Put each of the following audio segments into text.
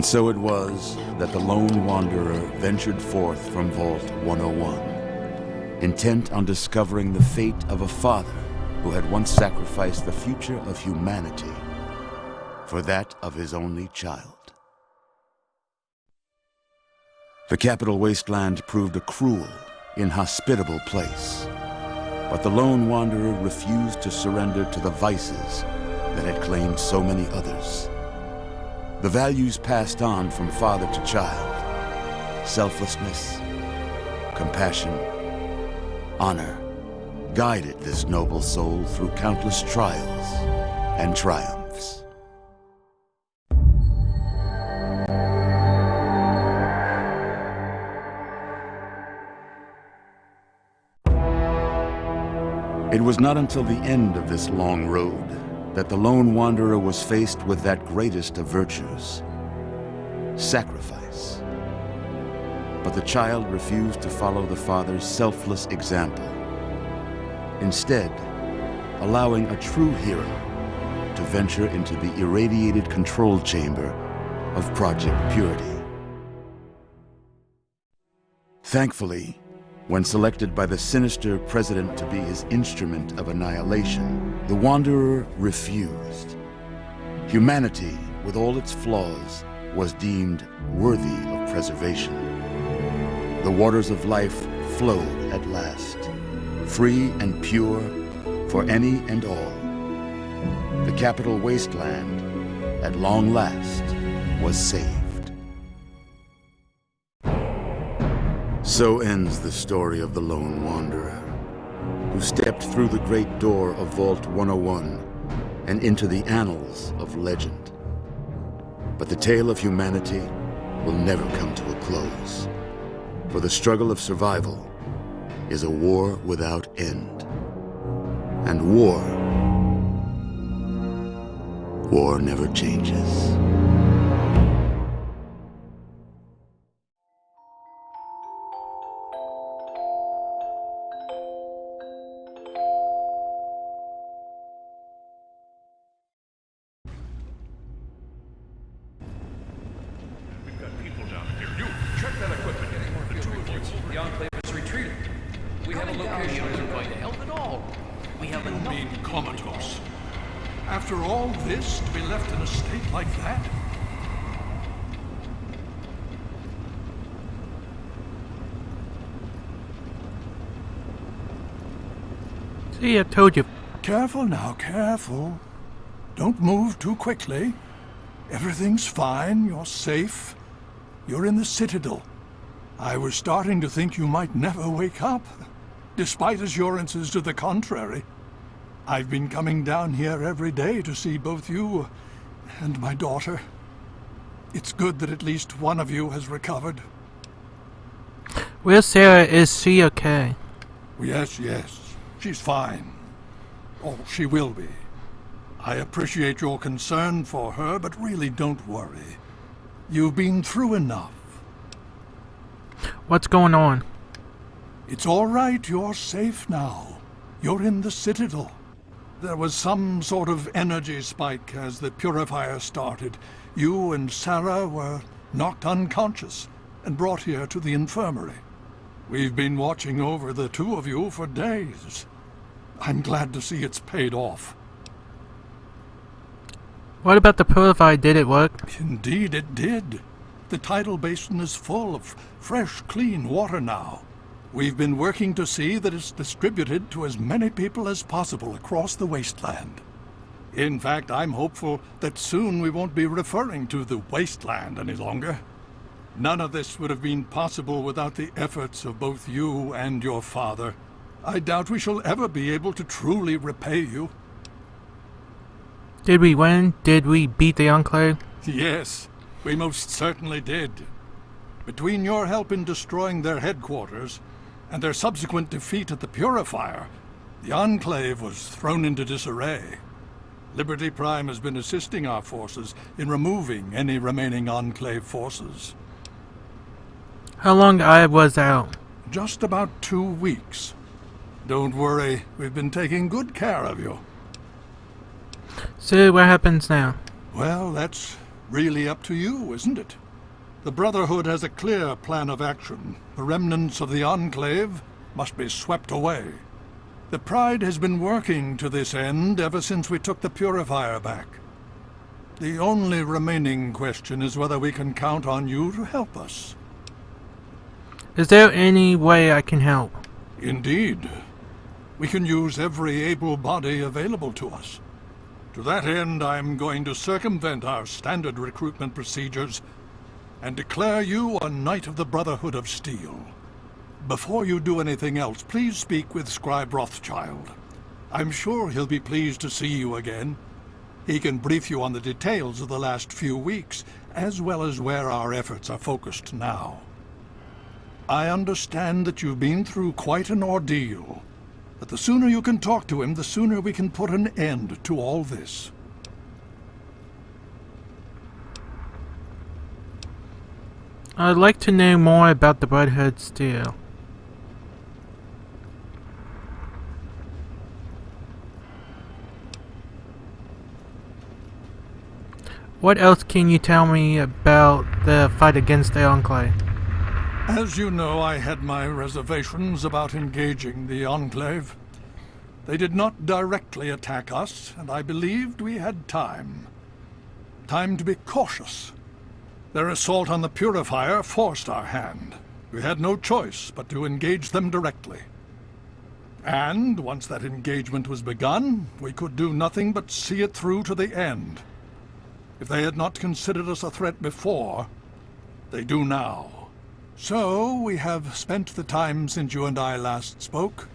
And so it was that the lone wanderer ventured forth from Vault 101, intent on discovering the fate of a father who had once sacrificed the future of humanity for that of his only child. The Capital Wasteland proved a cruel, inhospitable place, but the lone wanderer refused to surrender to the vices that had claimed so many others. The values passed on from father to child, selflessness, compassion, honor, guided this noble soul through countless trials and triumphs. It was not until the end of this long road that the lone wanderer was faced with that greatest of virtues, sacrifice. But the child refused to follow the father's selfless example, instead allowing a true hero to venture into the irradiated control chamber of Project Purity. Thankfully, when selected by the sinister president to be his instrument of annihilation, the Wanderer refused. Humanity, with all its flaws, was deemed worthy of preservation. The waters of life flowed at last, free and pure for any and all. The Capital Wasteland, at long last, was saved. So ends the story of the lone wanderer, who stepped through the great door of Vault 101 and into the annals of legend. But the tale of humanity will never come to a close, for the struggle of survival is a war without end. And war never changes. After all this, to be left in a state like that? See, I told you. Careful now, careful. Don't move too quickly. Everything's fine, you're safe. You're in the Citadel. I was starting to think you might never wake up, despite assurances to the contrary. I've been coming down here every day to see both you and my daughter. It's good that at least one of you has recovered. Where's Sarah? Is she okay? Yes, she's fine. Oh, she will be. I appreciate your concern for her, but really don't worry. You've been through enough. What's going on? It's all right, you're safe now. You're in the Citadel. There was some sort of energy spike as the purifier started. You and Sarah were knocked unconscious and brought here to the infirmary. We've been watching over the two of you for days. I'm glad to see it's paid off. What about the purifier? Did it work? Indeed it did. The tidal basin is full of fresh, clean water now. We've been working to see that it's distributed to as many people as possible across the wasteland. In fact, I'm hopeful that soon we won't be referring to the wasteland any longer. None of this would have been possible without the efforts of both you and your father. I doubt we shall ever be able to truly repay you. Did we win? Did we beat the Enclave? Yes, we most certainly did. Between your help in destroying their headquarters and their subsequent defeat at the Purifier, the Enclave was thrown into disarray. Liberty Prime has been assisting our forces in removing any remaining Enclave forces. How long I was out? Just about 2 weeks. Don't worry, we've been taking good care of you. So what happens now? Well, that's really up to you, isn't it? The Brotherhood has a clear plan of action. The remnants of the Enclave must be swept away. The Pride has been working to this end ever since we took the Purifier back. The only remaining question is whether we can count on you to help us. Is there any way I can help? Indeed. We can use every able body available to us. To that end, I'm going to circumvent our standard recruitment procedures and declare you a Knight of the Brotherhood of Steel. Before you do anything else, please speak with Scribe Rothschild. I'm sure he'll be pleased to see you again. He can brief you on the details of the last few weeks, as well as where our efforts are focused now. I understand that you've been through quite an ordeal, but the sooner you can talk to him, the sooner we can put an end to all this. I'd like to know more about the Brotherhood Steel. What else can you tell me about the fight against the Enclave? As you know, I had my reservations about engaging the Enclave. They did not directly attack us, and I believed we had time. Time to be cautious. Their assault on the Purifier forced our hand. We had no choice but to engage them directly. And once that engagement was begun, we could do nothing but see it through to the end. If they had not considered us a threat before, they do now. So we have spent the time since you and I last spoke,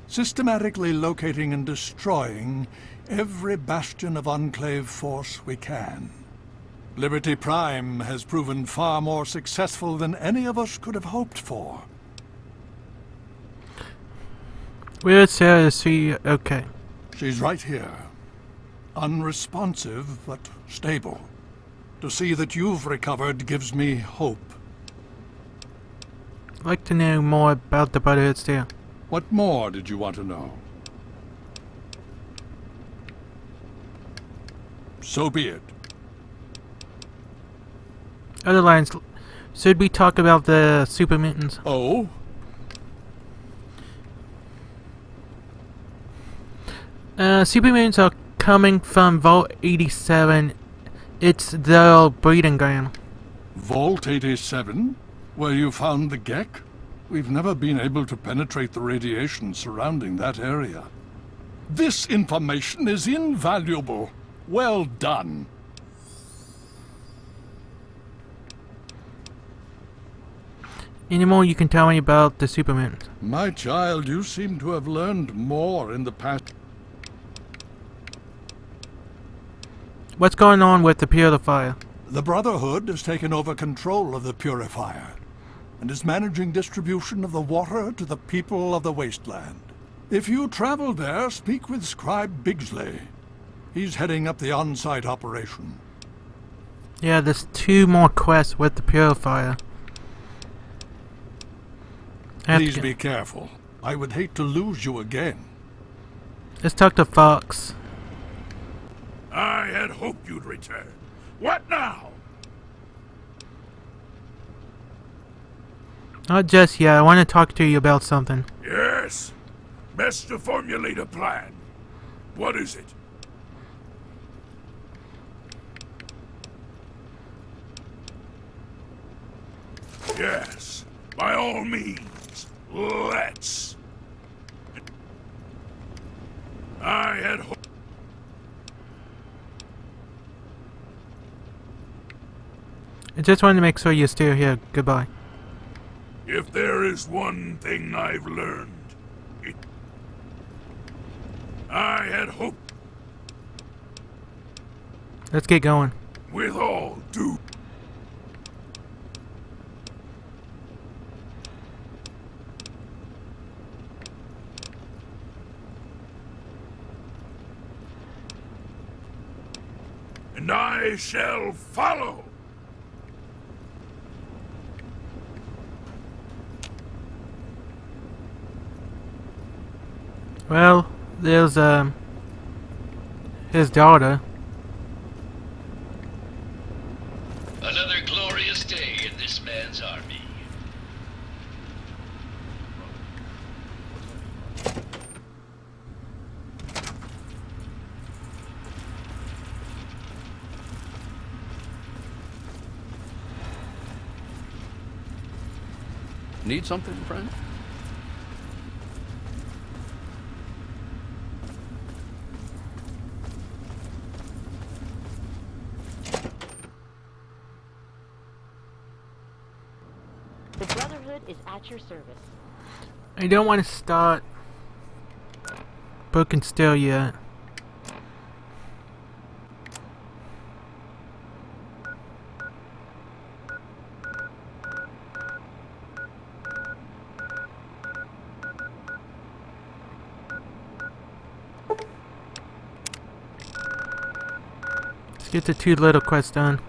systematically locating and destroying every bastion of Enclave force we can. Liberty Prime has proven far more successful than any of us could have hoped for. Where's Sarah? Is she okay? She's right here. Unresponsive, but stable. To see that you've recovered gives me hope. I'd like to know more about the Brotherhood Steel. What more did you want to know? So be it. Other lines. Should we talk about the super mutants? Oh? Super mutants are coming from Vault 87. It's their breeding ground. Vault 87? Where you found the Gek? We've never been able to penetrate the radiation surrounding that area. This information is invaluable. Well done. Any more you can tell me about the super mutants? My child, you seem to have learned more in the past. What's going on with the Purifier? The Brotherhood has taken over control of the Purifier and is managing distribution of the water to the people of the Wasteland. If you travel there, speak with Scribe Bigsley. He's heading up the on-site operation. Yeah, there's 2 more quests with the Purifier. Please be careful. I would hate to lose you again. Let's talk to Fox. I had hoped you'd return. What now? Not just yet. I want to talk to you about something. Yes. Best to formulate a plan. What is it? Yes. By all means. Let's. I had hoped. I just wanted to make sure you're still here. Goodbye. If there is one thing I've learned, I had hoped. Let's get going. With all due. And I shall follow. Well, there's his daughter. Need something, friend? The Brotherhood is at your service. I don't want to start Broken Steel yet. Let's get the 2 little quests done.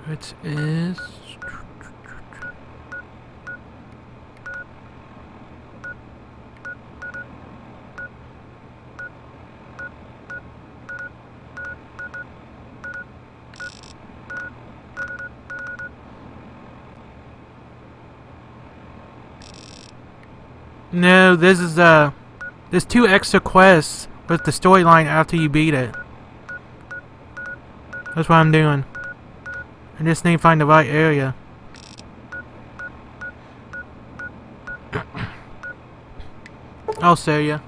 Which is... No, this is there's 2 extra quests with the storyline after you beat it. That's what I'm doing. I just need to find the right area. I'll show you.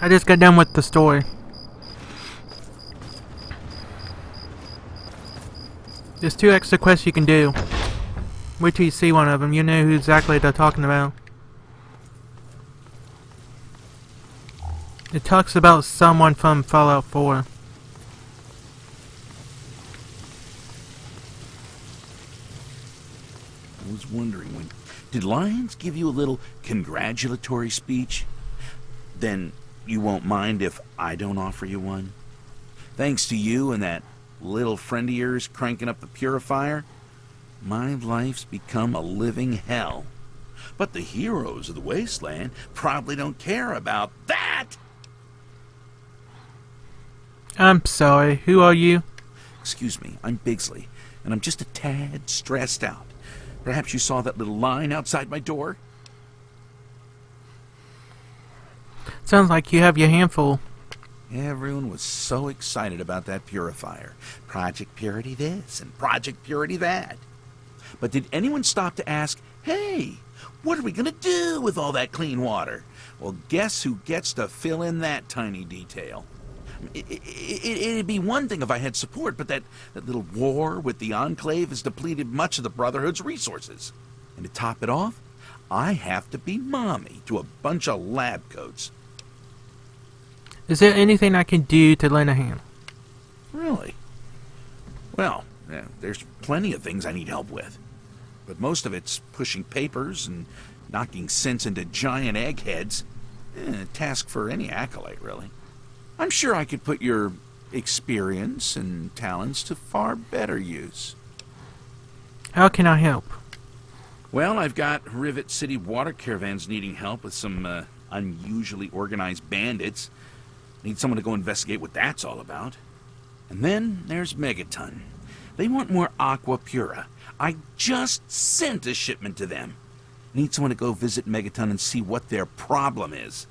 I just got done with the story. There's 2 extra quests you can do. Wait till you see one of them, you know who exactly they're talking about. It talks about someone from Fallout 4. I was wondering, did Lyons give you a little congratulatory speech? Then you won't mind if I don't offer you one? Thanks to you and that little friend of yours cranking up the purifier, my life's become a living hell. But the heroes of the wasteland probably don't care about that! I'm sorry, who are you? Excuse me, I'm Bigsley, and I'm just a tad stressed out. Perhaps you saw that little line outside my door? Sounds like you have your handful. Everyone was so excited about that purifier. Project Purity this and Project Purity that. But did anyone stop to ask, hey, what are we going to do with all that clean water? Well, guess who gets to fill in that tiny detail? It'd be one thing if I had support, but that little war with the Enclave has depleted much of the Brotherhood's resources. And to top it off, I have to be mommy to a bunch of lab coats. Is there anything I can do to lend a hand? Really? Well, there's plenty of things I need help with. But most of it's pushing papers and knocking sense into giant eggheads. A task for any acolyte, really. I'm sure I could put your experience and talents to far better use. How can I help? Well, I've got Rivet City water caravans needing help with some unusually organized bandits. Need someone to go investigate what that's all about. And then there's Megaton. They want more Aqua Pura. I just sent a shipment to them. Need someone to go visit Megaton and see what their problem is.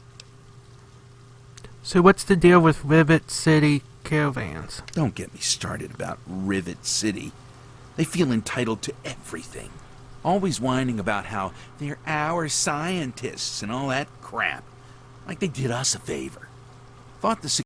So what's the deal with Rivet City caravans? Don't get me started about Rivet City. They feel entitled to everything. Always whining about how they're our scientists and all that crap. Like they did us a favor. Thought the